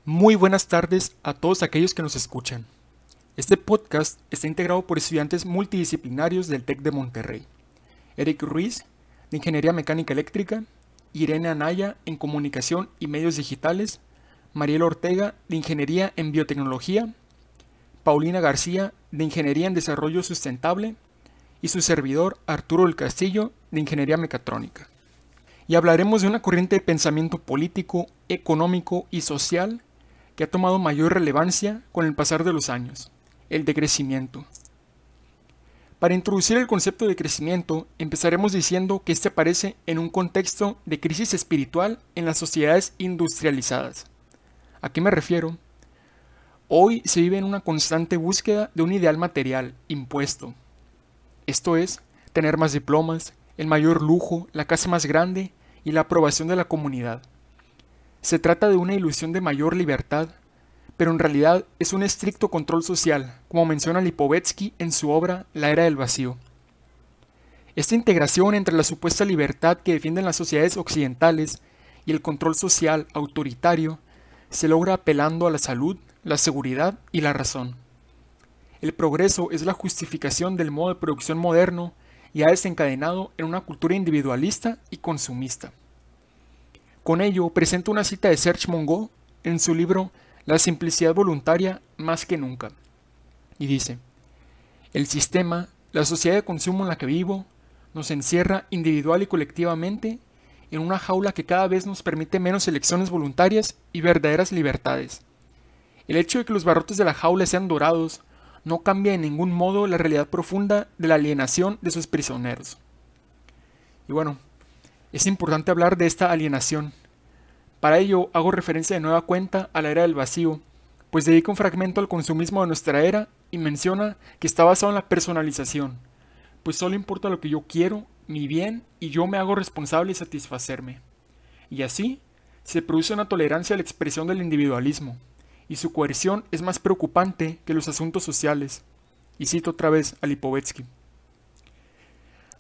Muy buenas tardes a todos aquellos que nos escuchan. Este podcast está integrado por estudiantes multidisciplinarios del TEC de Monterrey. Eric Ruiz, de Ingeniería Mecánica Eléctrica, Irene Anaya, en Comunicación y Medios Digitales, Mariel Ortega, de Ingeniería en Biotecnología, Paulina García, de Ingeniería en Desarrollo Sustentable, y su servidor Arturo del Castillo, de Ingeniería Mecatrónica. Y hablaremos de una corriente de pensamiento político, económico y social que ha tomado mayor relevancia con el pasar de los años, el decrecimiento. Para introducir el concepto de crecimiento, empezaremos diciendo que este aparece en un contexto de crisis espiritual en las sociedades industrializadas. ¿A qué me refiero? Hoy se vive en una constante búsqueda de un ideal material impuesto. Esto es, tener más diplomas, el mayor lujo, la casa más grande y la aprobación de la comunidad. Se trata de una ilusión de mayor libertad, pero en realidad es un estricto control social, como menciona Lipovetsky en su obra La Era del Vacío. Esta integración entre la supuesta libertad que defienden las sociedades occidentales y el control social autoritario se logra apelando a la salud, la seguridad y la razón. El progreso es la justificación del modo de producción moderno y ha desencadenado en una cultura individualista y consumista. Con ello, presenta una cita de Serge Mongeau en su libro La simplicidad voluntaria más que nunca. Y dice, el sistema, la sociedad de consumo en la que vivo, nos encierra individual y colectivamente en una jaula que cada vez nos permite menos elecciones voluntarias y verdaderas libertades. El hecho de que los barrotes de la jaula sean dorados no cambia en ningún modo la realidad profunda de la alienación de sus prisioneros. Y bueno, es importante hablar de esta alienación. Para ello hago referencia de nueva cuenta a la era del vacío, pues dedica un fragmento al consumismo de nuestra era y menciona que está basado en la personalización, pues solo importa lo que yo quiero, mi bien, y yo me hago responsable de satisfacerme. Y así, se produce una tolerancia a la expresión del individualismo, y su coerción es más preocupante que los asuntos sociales. Y cito otra vez a Lipovetsky.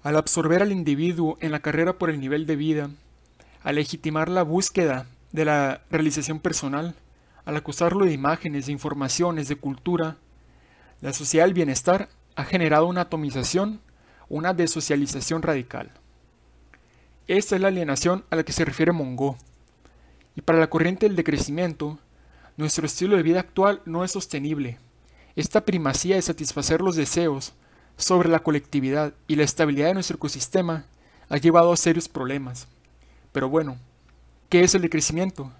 Al absorber al individuo en la carrera por el nivel de vida, al legitimar la búsqueda de la realización personal, al acusarlo de imágenes, de informaciones, de cultura, la sociedad del bienestar ha generado una atomización, una desocialización radical. Esta es la alienación a la que se refiere Mongeau. Y para la corriente del decrecimiento, nuestro estilo de vida actual no es sostenible. Esta primacía de satisfacer los deseos sobre la colectividad y la estabilidad de nuestro ecosistema ha llevado a serios problemas. Pero bueno, ¿qué es el decrecimiento?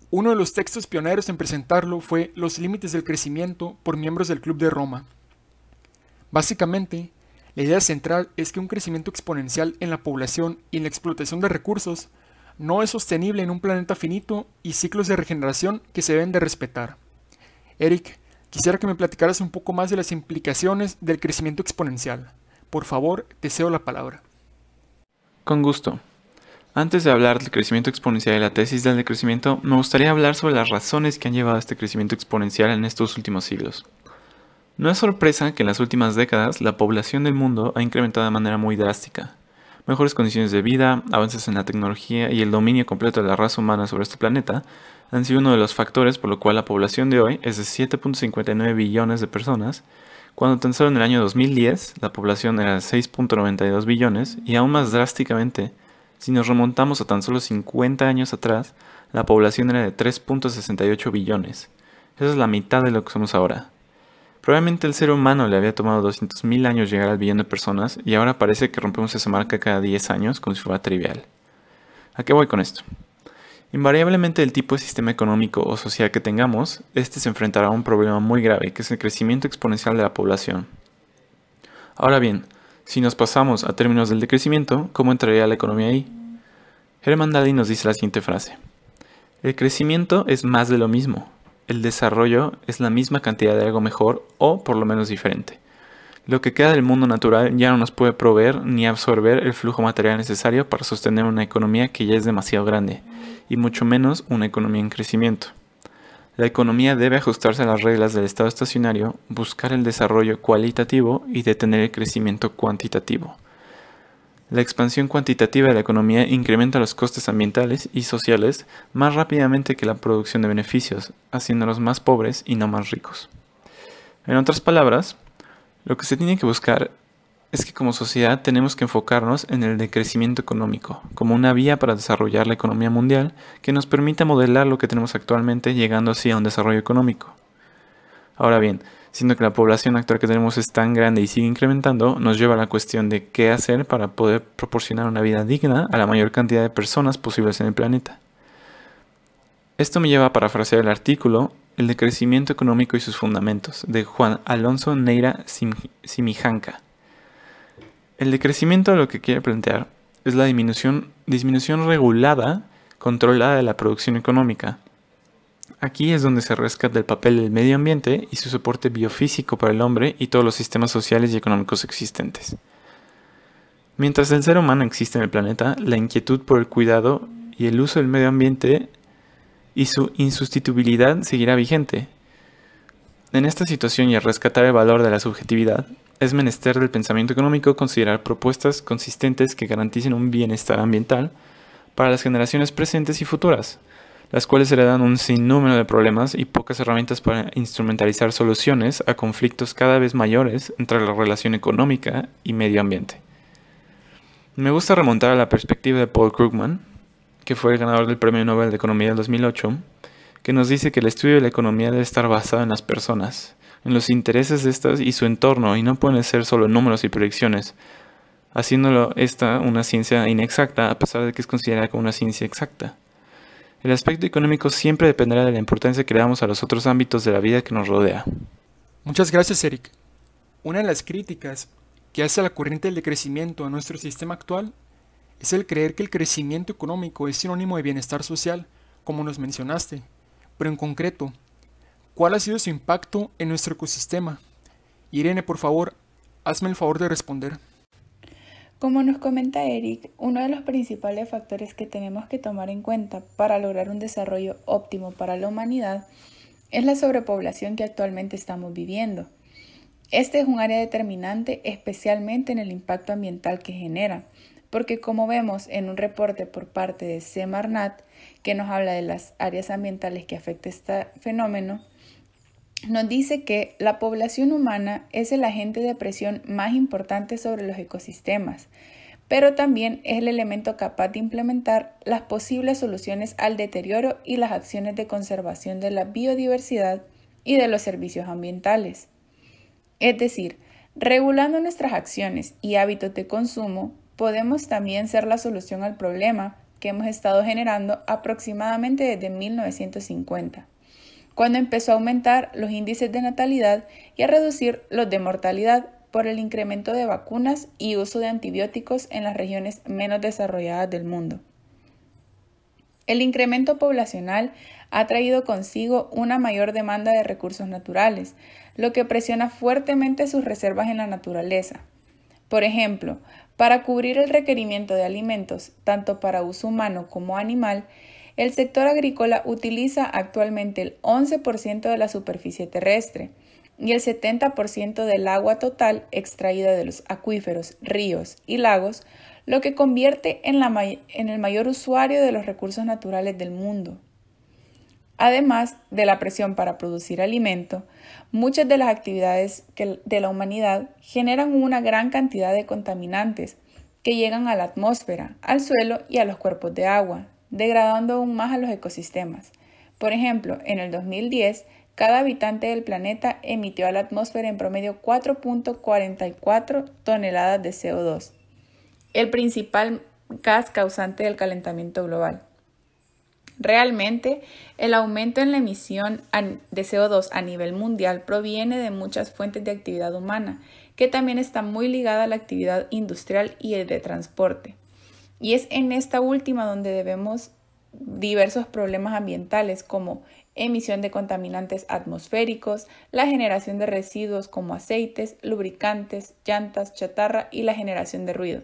Uno de los textos pioneros en presentarlo fue Los límites del crecimiento por miembros del Club de Roma. Básicamente, la idea central es que un crecimiento exponencial en la población y en la explotación de recursos no es sostenible en un planeta finito y ciclos de regeneración que se deben de respetar. Eric, quisiera que me platicaras un poco más de las implicaciones del crecimiento exponencial. Por favor, te cedo la palabra. Con gusto. Antes de hablar del crecimiento exponencial y la tesis del decrecimiento, me gustaría hablar sobre las razones que han llevado a este crecimiento exponencial en estos últimos siglos. No es sorpresa que en las últimas décadas la población del mundo ha incrementado de manera muy drástica. Mejores condiciones de vida, avances en la tecnología y el dominio completo de la raza humana sobre este planeta han sido uno de los factores por lo cual la población de hoy es de 7.59 billones de personas, cuando tan solo en el año 2010 la población era de 6.92 billones y aún más drásticamente, si nos remontamos a tan solo 50 años atrás, la población era de 3.68 billones. Esa es la mitad de lo que somos ahora. Probablemente el ser humano le había tomado 200.000 años llegar al billón de personas y ahora parece que rompemos esa marca cada 10 años como si fuera trivial. ¿A qué voy con esto? Invariablemente el tipo de sistema económico o social que tengamos, este se enfrentará a un problema muy grave que es el crecimiento exponencial de la población. Ahora bien, si nos pasamos a términos del decrecimiento, ¿cómo entraría la economía ahí? Herman Daly nos dice la siguiente frase. El crecimiento es más de lo mismo. El desarrollo es la misma cantidad de algo mejor o por lo menos diferente. Lo que queda del mundo natural ya no nos puede proveer ni absorber el flujo material necesario para sostener una economía que ya es demasiado grande, y mucho menos una economía en crecimiento. La economía debe ajustarse a las reglas del estado estacionario, buscar el desarrollo cualitativo y detener el crecimiento cuantitativo. La expansión cuantitativa de la economía incrementa los costes ambientales y sociales más rápidamente que la producción de beneficios, haciéndolos más pobres y no más ricos. En otras palabras, lo que se tiene que buscar es que como sociedad tenemos que enfocarnos en el decrecimiento económico, como una vía para desarrollar la economía mundial que nos permita modelar lo que tenemos actualmente, llegando así a un desarrollo económico. Ahora bien, siendo que la población actual que tenemos es tan grande y sigue incrementando, nos lleva a la cuestión de qué hacer para poder proporcionar una vida digna a la mayor cantidad de personas posibles en el planeta. Esto me lleva a parafrasear el artículo El decrecimiento económico y sus fundamentos, de Juan Alonso Neira Simijanca. El decrecimiento lo que quiere plantear es la disminución regulada, controlada de la producción económica. Aquí es donde se rescata el papel del medio ambiente y su soporte biofísico para el hombre y todos los sistemas sociales y económicos existentes. Mientras el ser humano existe en el planeta, la inquietud por el cuidado y el uso del medio ambiente y su insustituibilidad seguirá vigente. En esta situación y al rescatar el valor de la subjetividad, es menester del pensamiento económico considerar propuestas consistentes que garanticen un bienestar ambiental para las generaciones presentes y futuras, las cuales heredan un sinnúmero de problemas y pocas herramientas para instrumentalizar soluciones a conflictos cada vez mayores entre la relación económica y medio ambiente. Me gusta remontar a la perspectiva de Paul Krugman, que fue el ganador del Premio Nobel de Economía del 2008, que nos dice que el estudio de la economía debe estar basado en las personas, en los intereses de estas y su entorno, y no pueden ser solo números y predicciones, haciéndolo esta una ciencia inexacta a pesar de que es considerada como una ciencia exacta. El aspecto económico siempre dependerá de la importancia que le damos a los otros ámbitos de la vida que nos rodea. Muchas gracias, Eric. Una de las críticas que hace la corriente del decrecimiento a nuestro sistema actual es el creer que el crecimiento económico es sinónimo de bienestar social, como nos mencionaste, pero en concreto, ¿cuál ha sido su impacto en nuestro ecosistema? Irene, por favor, hazme el favor de responder. Como nos comenta Eric, uno de los principales factores que tenemos que tomar en cuenta para lograr un desarrollo óptimo para la humanidad es la sobrepoblación que actualmente estamos viviendo. Este es un área determinante especialmente en el impacto ambiental que genera, porque como vemos en un reporte por parte de Semarnat, que nos habla de las áreas ambientales que afecta este fenómeno, nos dice que la población humana es el agente de presión más importante sobre los ecosistemas, pero también es el elemento capaz de implementar las posibles soluciones al deterioro y las acciones de conservación de la biodiversidad y de los servicios ambientales. Es decir, regulando nuestras acciones y hábitos de consumo, podemos también ser la solución al problema que hemos estado generando aproximadamente desde 1950. Cuando empezó a aumentar los índices de natalidad y a reducir los de mortalidad por el incremento de vacunas y uso de antibióticos en las regiones menos desarrolladas del mundo. El incremento poblacional ha traído consigo una mayor demanda de recursos naturales, lo que presiona fuertemente sus reservas en la naturaleza. Por ejemplo, para cubrir el requerimiento de alimentos, tanto para uso humano como animal, el sector agrícola utiliza actualmente el 11% de la superficie terrestre y el 70% del agua total extraída de los acuíferos, ríos y lagos, lo que convierte en el mayor usuario de los recursos naturales del mundo. Además de la presión para producir alimento, muchas de las actividades de la humanidad generan una gran cantidad de contaminantes que llegan a la atmósfera, al suelo y a los cuerpos de agua, degradando aún más a los ecosistemas. Por ejemplo, en el 2010, cada habitante del planeta emitió a la atmósfera en promedio 4.44 toneladas de CO2, el principal gas causante del calentamiento global. Realmente, el aumento en la emisión de CO2 a nivel mundial proviene de muchas fuentes de actividad humana, que también está muy ligada a la actividad industrial y de transporte. Y es en esta última donde vemos diversos problemas ambientales como emisión de contaminantes atmosféricos, la generación de residuos como aceites, lubricantes, llantas, chatarra y la generación de ruido.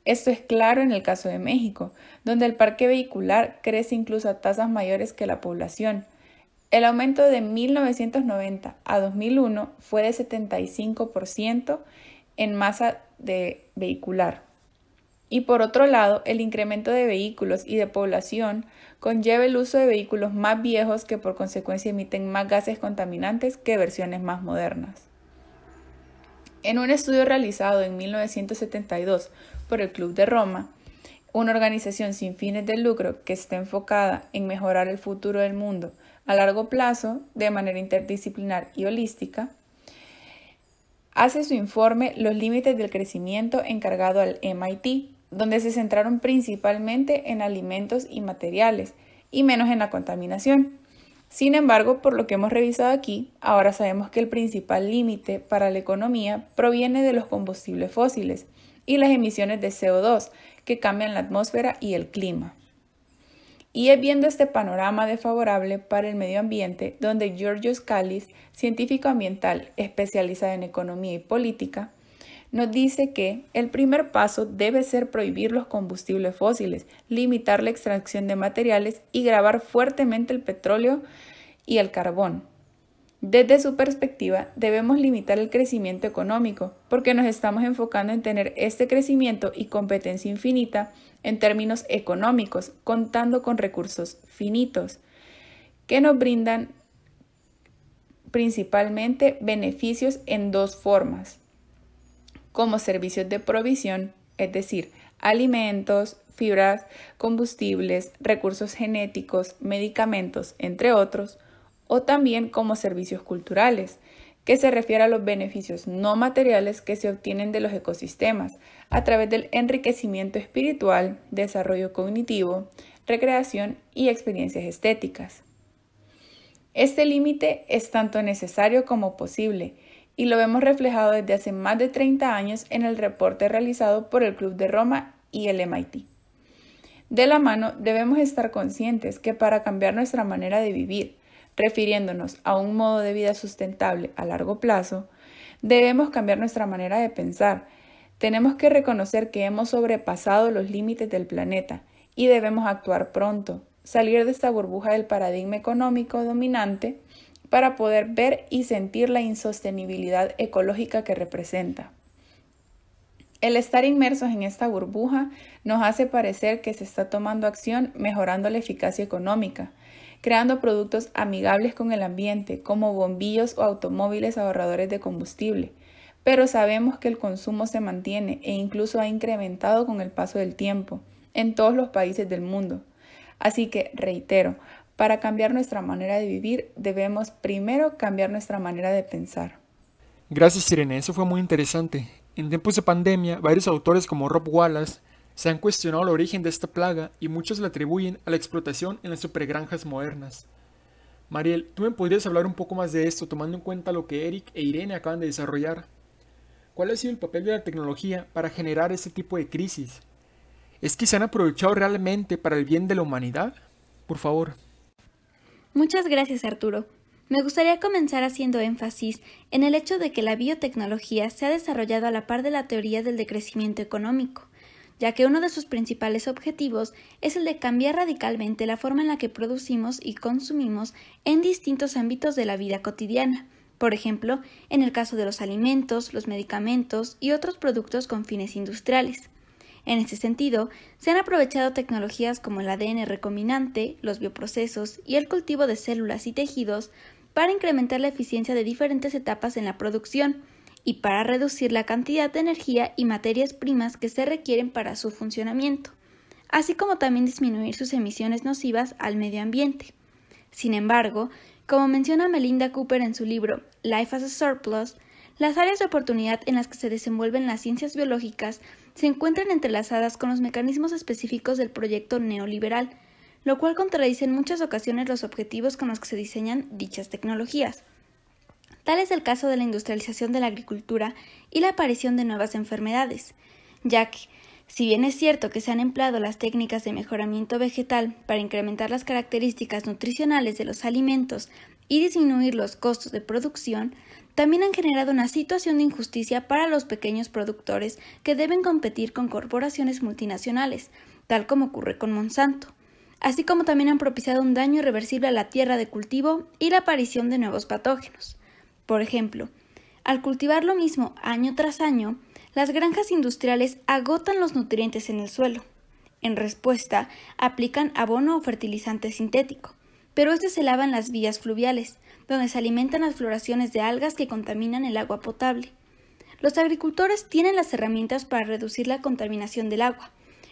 Esto es claro en el caso de México, donde el parque vehicular crece incluso a tasas mayores que la población. El aumento de 1990 a 2001 fue de 75% en masa de vehicular. y por otro lado, el incremento de vehículos y de población conlleva el uso de vehículos más viejos que por consecuencia emiten más gases contaminantes que versiones más modernas. En un estudio realizado en 1972 por el Club de Roma, una organización sin fines de lucro que está enfocada en mejorar el futuro del mundo a largo plazo de manera interdisciplinar y holística, hace su informe Los límites del crecimiento encargado al MIT, donde se centraron principalmente en alimentos y materiales y menos en la contaminación. Sin embargo, por lo que hemos revisado aquí, ahora sabemos que el principal límite para la economía proviene de los combustibles fósiles y las emisiones de CO2 que cambian la atmósfera y el clima. Y es viendo este panorama desfavorable para el medio ambiente donde Georgios Kallis, científico ambiental especializado en economía y política, nos dice que el primer paso debe ser prohibir los combustibles fósiles, limitar la extracción de materiales y gravar fuertemente el petróleo y el carbón. Desde su perspectiva, debemos limitar el crecimiento económico porque nos estamos enfocando en tener este crecimiento y competencia infinita en términos económicos, contando con recursos finitos que nos brindan principalmente beneficios en dos formas: como servicios de provisión, es decir, alimentos, fibras, combustibles, recursos genéticos, medicamentos, entre otros, o también como servicios culturales, que se refiere a los beneficios no materiales que se obtienen de los ecosistemas a través del enriquecimiento espiritual, desarrollo cognitivo, recreación y experiencias estéticas. Este límite es tanto necesario como posible, y lo vemos reflejado desde hace más de 30 años en el reporte realizado por el Club de Roma y el MIT. De la mano, debemos estar conscientes que para cambiar nuestra manera de vivir, refiriéndonos a un modo de vida sustentable a largo plazo, debemos cambiar nuestra manera de pensar. Tenemos que reconocer que hemos sobrepasado los límites del planeta y debemos actuar pronto, salir de esta burbuja del paradigma económico dominante para poder ver y sentir la insostenibilidad ecológica que representa. El estar inmersos en esta burbuja nos hace parecer que se está tomando acción mejorando la eficacia económica, creando productos amigables con el ambiente, como bombillos o automóviles ahorradores de combustible, pero sabemos que el consumo se mantiene e incluso ha incrementado con el paso del tiempo en todos los países del mundo. Así que, reitero, para cambiar nuestra manera de vivir, debemos primero cambiar nuestra manera de pensar. Gracias, Irene, eso fue muy interesante. En tiempos de pandemia, varios autores como Rob Wallace se han cuestionado el origen de esta plaga y muchos la atribuyen a la explotación en las supergranjas modernas. Mariel, ¿tú me podrías hablar un poco más de esto, tomando en cuenta lo que Eric e Irene acaban de desarrollar? ¿Cuál ha sido el papel de la tecnología para generar este tipo de crisis? ¿Es que se han aprovechado realmente para el bien de la humanidad? Por favor. Muchas gracias, Arturo. Me gustaría comenzar haciendo énfasis en el hecho de que la biotecnología se ha desarrollado a la par de la teoría del decrecimiento económico, ya que uno de sus principales objetivos es el de cambiar radicalmente la forma en la que producimos y consumimos en distintos ámbitos de la vida cotidiana, por ejemplo, en el caso de los alimentos, los medicamentos y otros productos con fines industriales. En este sentido, se han aprovechado tecnologías como el ADN recombinante, los bioprocesos y el cultivo de células y tejidos para incrementar la eficiencia de diferentes etapas en la producción y para reducir la cantidad de energía y materias primas que se requieren para su funcionamiento, así como también disminuir sus emisiones nocivas al medio ambiente. Sin embargo, como menciona Melinda Cooper en su libro Life as a Surplus, las áreas de oportunidad en las que se desenvuelven las ciencias biológicas se encuentran entrelazadas con los mecanismos específicos del proyecto neoliberal, lo cual contradice en muchas ocasiones los objetivos con los que se diseñan dichas tecnologías. Tal es el caso de la industrialización de la agricultura y la aparición de nuevas enfermedades, ya que, si bien es cierto que se han empleado las técnicas de mejoramiento vegetal para incrementar las características nutricionales de los alimentos y disminuir los costos de producción, también han generado una situación de injusticia para los pequeños productores que deben competir con corporaciones multinacionales, tal como ocurre con Monsanto, así como también han propiciado un daño irreversible a la tierra de cultivo y la aparición de nuevos patógenos. Por ejemplo, al cultivar lo mismo año tras año, las granjas industriales agotan los nutrientes en el suelo. En respuesta, aplican abono o fertilizante sintético, pero este se lava en las vías fluviales, donde se alimentan las floraciones de algas que contaminan el agua potable. Los agricultores tienen las herramientas para reducir la contaminación del agua,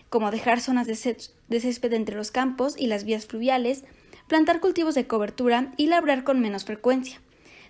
como dejar zonas de césped entre los campos y las vías fluviales, plantar cultivos de cobertura y labrar con menos frecuencia.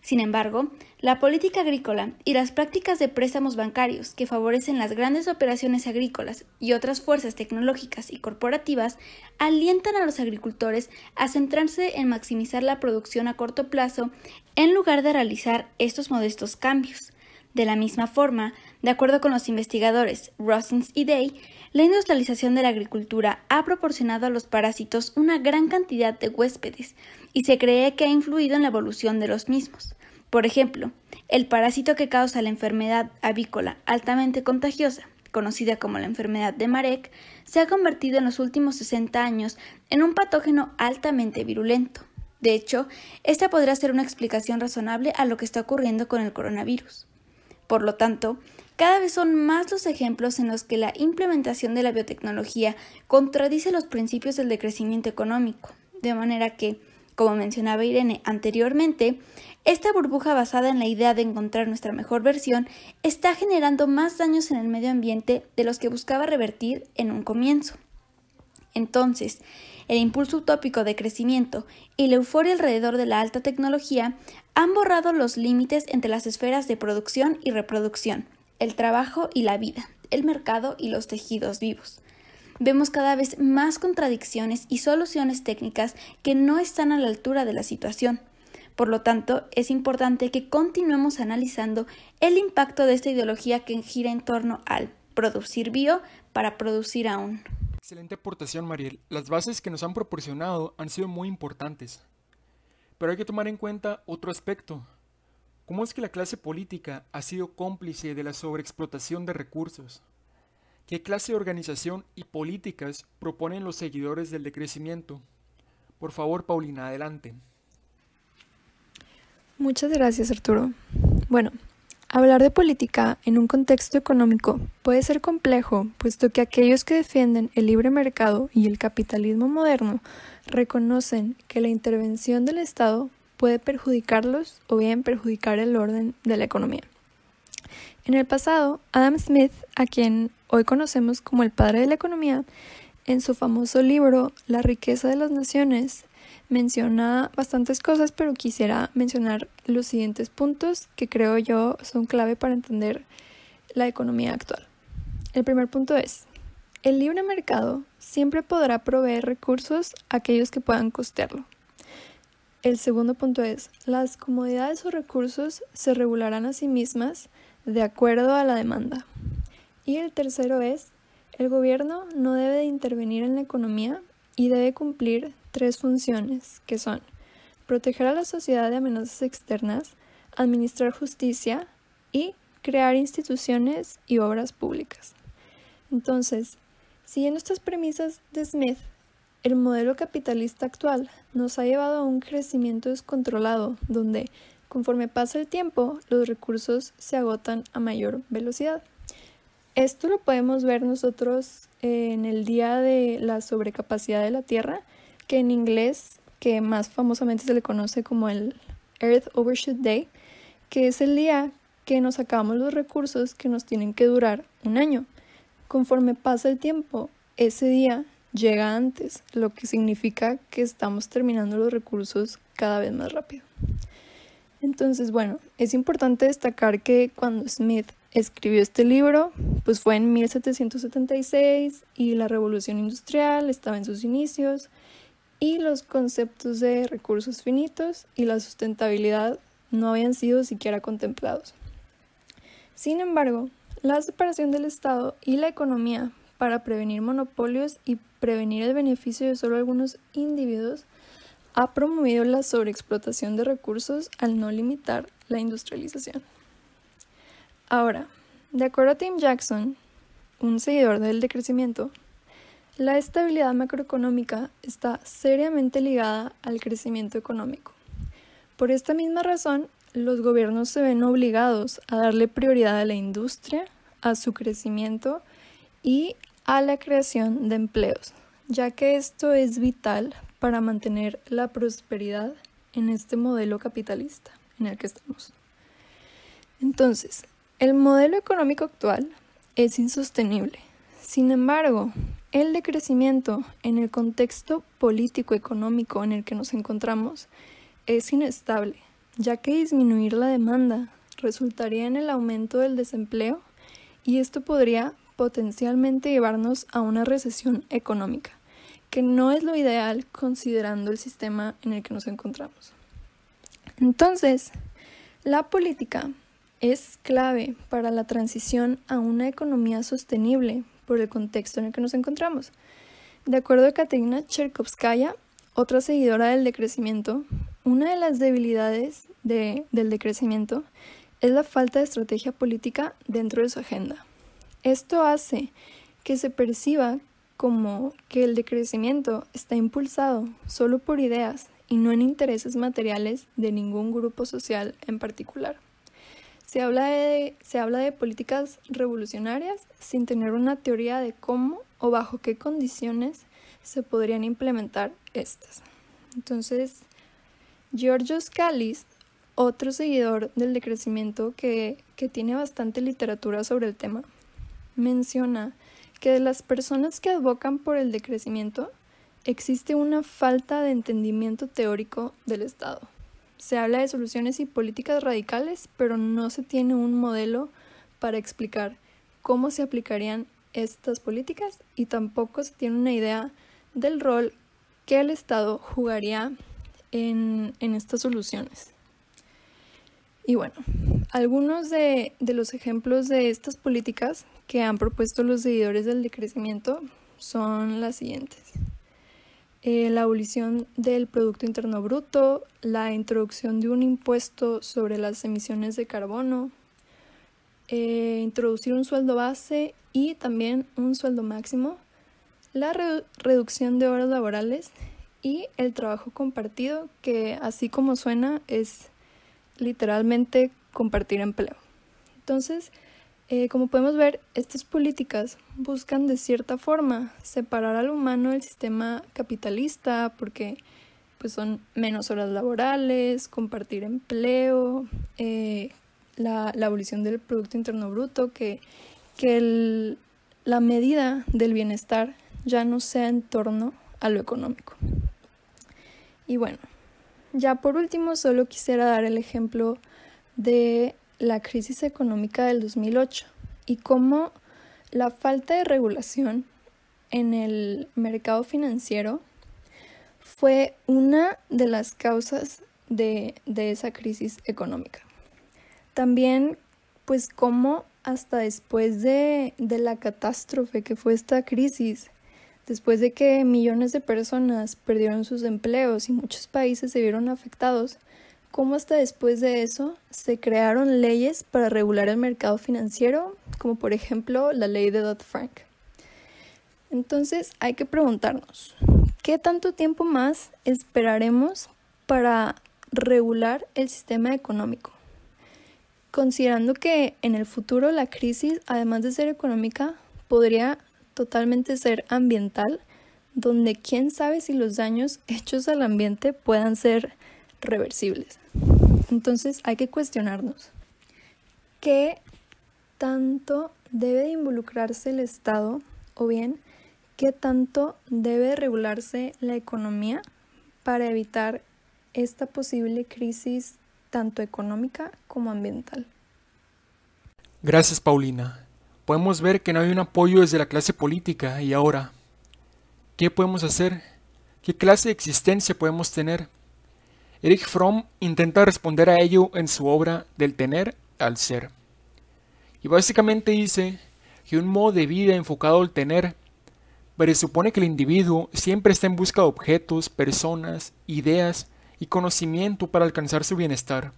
Sin embargo, la política agrícola y las prácticas de préstamos bancarios que favorecen las grandes operaciones agrícolas y otras fuerzas tecnológicas y corporativas alientan a los agricultores a centrarse en maximizar la producción a corto plazo en lugar de realizar estos modestos cambios. De la misma forma, de acuerdo con los investigadores Rossins y Day, la industrialización de la agricultura ha proporcionado a los parásitos una gran cantidad de huéspedes y se cree que ha influido en la evolución de los mismos. Por ejemplo, el parásito que causa la enfermedad avícola altamente contagiosa, conocida como la enfermedad de Marek, se ha convertido en los últimos 60 años en un patógeno altamente virulento. De hecho, esta podría ser una explicación razonable a lo que está ocurriendo con el coronavirus. Por lo tanto, cada vez son más los ejemplos en los que la implementación de la biotecnología contradice los principios del decrecimiento económico, de manera que, como mencionaba Irene anteriormente, esta burbuja basada en la idea de encontrar nuestra mejor versión está generando más daños en el medio ambiente de los que buscaba revertir en un comienzo. Entonces, el impulso utópico de crecimiento y la euforia alrededor de la alta tecnología han borrado los límites entre las esferas de producción y reproducción, el trabajo y la vida, el mercado y los tejidos vivos. Vemos cada vez más contradicciones y soluciones técnicas que no están a la altura de la situación. Por lo tanto, es importante que continuemos analizando el impacto de esta ideología que gira en torno al producir bio para producir aún. Excelente aportación, Mariel. Las bases que nos han proporcionado han sido muy importantes. Pero hay que tomar en cuenta otro aspecto. ¿Cómo es que la clase política ha sido cómplice de la sobreexplotación de recursos? ¿Qué clase de organización y políticas proponen los seguidores del decrecimiento? Por favor, Paulina, adelante. Muchas gracias, Arturo. Bueno, hablar de política en un contexto económico puede ser complejo, puesto que aquellos que defienden el libre mercado y el capitalismo moderno reconocen que la intervención del Estado puede perjudicarlos o bien perjudicar el orden de la economía. En el pasado, Adam Smith, a quien hoy conocemos como el padre de la economía, en su famoso libro La riqueza de las naciones, menciona bastantes cosas, pero quisiera mencionar los siguientes puntos que creo yo son clave para entender la economía actual. El primer punto es: el libre mercado siempre podrá proveer recursos a aquellos que puedan costearlo. El segundo punto es: las comodidades o recursos se regularán a sí mismas de acuerdo a la demanda. Y el tercero es: el gobierno no debe de intervenir en la economía y debe cumplir 3 funciones, que son proteger a la sociedad de amenazas externas, administrar justicia y crear instituciones y obras públicas. Entonces, siguiendo estas premisas de Smith, el modelo capitalista actual nos ha llevado a un crecimiento descontrolado, donde, conforme pasa el tiempo, los recursos se agotan a mayor velocidad. Esto lo podemos ver nosotros en el día de la sobrecapacidad de la Tierra, que en inglés, que más famosamente se le conoce como el Earth Overshoot Day, que es el día que nos acabamos los recursos que nos tienen que durar un año. Conforme pasa el tiempo, ese día llega antes, lo que significa que estamos terminando los recursos cada vez más rápido. Entonces, bueno, es importante destacar que cuando Smith escribió este libro, pues fue en 1776 y la revolución industrial estaba en sus inicios y los conceptos de recursos finitos y la sustentabilidad no habían sido siquiera contemplados. Sin embargo, la separación del Estado y la economía para prevenir monopolios y prevenir el beneficio de solo algunos individuos ha promovido la sobreexplotación de recursos al no limitar la industrialización. Ahora, de acuerdo a Tim Jackson, un seguidor del decrecimiento, la estabilidad macroeconómica está seriamente ligada al crecimiento económico. Por esta misma razón, los gobiernos se ven obligados a darle prioridad a la industria, a su crecimiento y a la creación de empleos, ya que esto es vital para mantener la prosperidad en este modelo capitalista en el que estamos. Entonces, el modelo económico actual es insostenible. Sin embargo, el decrecimiento en el contexto político-económico en el que nos encontramos es inestable, ya que disminuir la demanda resultaría en el aumento del desempleo y esto podría potencialmente llevarnos a una recesión económica, que no es lo ideal considerando el sistema en el que nos encontramos. Entonces, la política es clave para la transición a una economía sostenible por el contexto en el que nos encontramos. De acuerdo a Katerina Cherkovskaya, otra seguidora del decrecimiento, una de las debilidades del decrecimiento es la falta de estrategia política dentro de su agenda. Esto hace que se perciba como que el decrecimiento está impulsado solo por ideas y no en intereses materiales de ningún grupo social en particular. Se habla de políticas revolucionarias sin tener una teoría de cómo o bajo qué condiciones se podrían implementar estas. Entonces, Georgios Kallis, otro seguidor del decrecimiento que tiene bastante literatura sobre el tema, menciona que de las personas que advocan por el decrecimiento existe una falta de entendimiento teórico del Estado. Se habla de soluciones y políticas radicales, pero no se tiene un modelo para explicar cómo se aplicarían estas políticas y tampoco se tiene una idea del rol que el Estado jugaría en estas soluciones. Y bueno, algunos de los ejemplos de estas políticas que han propuesto los seguidores del decrecimiento son las siguientes. La abolición del Producto Interno Bruto, la introducción de un impuesto sobre las emisiones de carbono, introducir un sueldo base y también un sueldo máximo, la reducción de horas laborales y el trabajo compartido, que así como suena es literalmente compartir empleo. Entonces, como podemos ver, estas políticas buscan de cierta forma separar al humano del sistema capitalista porque pues, son menos horas laborales, compartir empleo, la abolición del Producto Interno Bruto, que la medida del bienestar ya no sea en torno a lo económico. Y bueno, ya por último solo quisiera dar el ejemplo de la crisis económica del 2008 y cómo la falta de regulación en el mercado financiero fue una de las causas de esa crisis económica. También, pues, cómo hasta después de la catástrofe que fue esta crisis, después de que millones de personas perdieron sus empleos y muchos países se vieron afectados, cómo hasta después de eso se crearon leyes para regular el mercado financiero, como por ejemplo la ley de Dodd-Frank. Entonces hay que preguntarnos, ¿qué tanto tiempo más esperaremos para regular el sistema económico? Considerando que en el futuro la crisis, además de ser económica, podría totalmente ser ambiental, donde quién sabe si los daños hechos al ambiente puedan ser reversibles. Entonces hay que cuestionarnos qué tanto debe de involucrarse el Estado o bien qué tanto debe regularse la economía para evitar esta posible crisis tanto económica como ambiental. Gracias, Paulina. Podemos ver que no hay un apoyo desde la clase política y ahora, ¿qué podemos hacer? ¿Qué clase de existencia podemos tener? Erich Fromm intenta responder a ello en su obra Del tener al ser. Y básicamente dice que un modo de vida enfocado al tener presupone que el individuo siempre está en busca de objetos, personas, ideas y conocimiento para alcanzar su bienestar.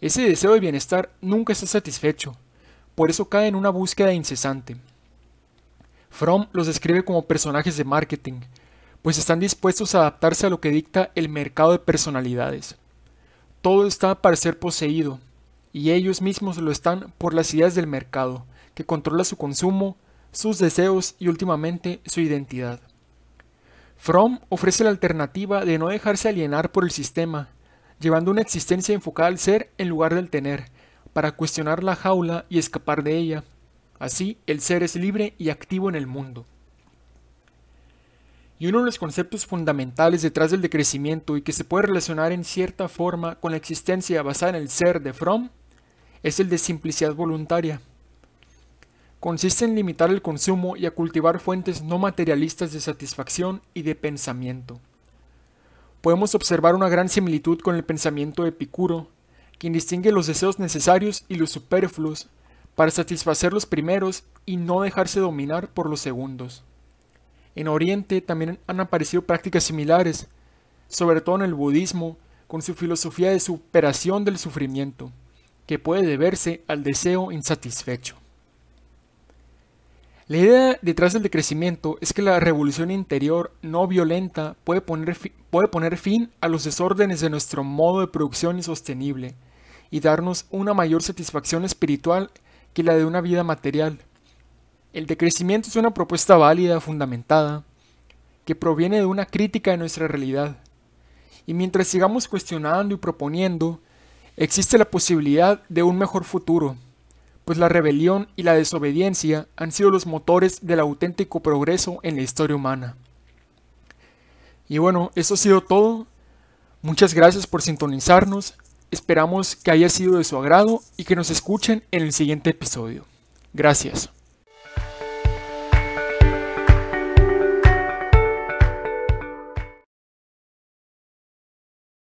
Ese deseo de bienestar nunca está satisfecho, por eso cae en una búsqueda incesante. Fromm los describe como personajes de marketing, pues están dispuestos a adaptarse a lo que dicta el mercado de personalidades. Todo está para ser poseído, y ellos mismos lo están por las ideas del mercado, que controla su consumo, sus deseos y últimamente su identidad. Fromm ofrece la alternativa de no dejarse alienar por el sistema, llevando una existencia enfocada al ser en lugar del tener, para cuestionar la jaula y escapar de ella. Así, el ser es libre y activo en el mundo. Y uno de los conceptos fundamentales detrás del decrecimiento y que se puede relacionar en cierta forma con la existencia basada en el ser de Fromm es el de simplicidad voluntaria. Consiste en limitar el consumo y a cultivar fuentes no materialistas de satisfacción y de pensamiento. Podemos observar una gran similitud con el pensamiento de Epicuro, quien distingue los deseos necesarios y los superfluos para satisfacer los primeros y no dejarse dominar por los segundos. En Oriente también han aparecido prácticas similares, sobre todo en el budismo, con su filosofía de superación del sufrimiento, que puede deberse al deseo insatisfecho. La idea detrás del decrecimiento es que la revolución interior no violenta puede poner fin a los desórdenes de nuestro modo de producción insostenible y darnos una mayor satisfacción espiritual que la de una vida material. El decrecimiento es una propuesta válida, fundamentada, que proviene de una crítica de nuestra realidad. Y mientras sigamos cuestionando y proponiendo, existe la posibilidad de un mejor futuro, pues la rebelión y la desobediencia han sido los motores del auténtico progreso en la historia humana. Y bueno, eso ha sido todo. Muchas gracias por sintonizarnos. Esperamos que haya sido de su agrado y que nos escuchen en el siguiente episodio. Gracias.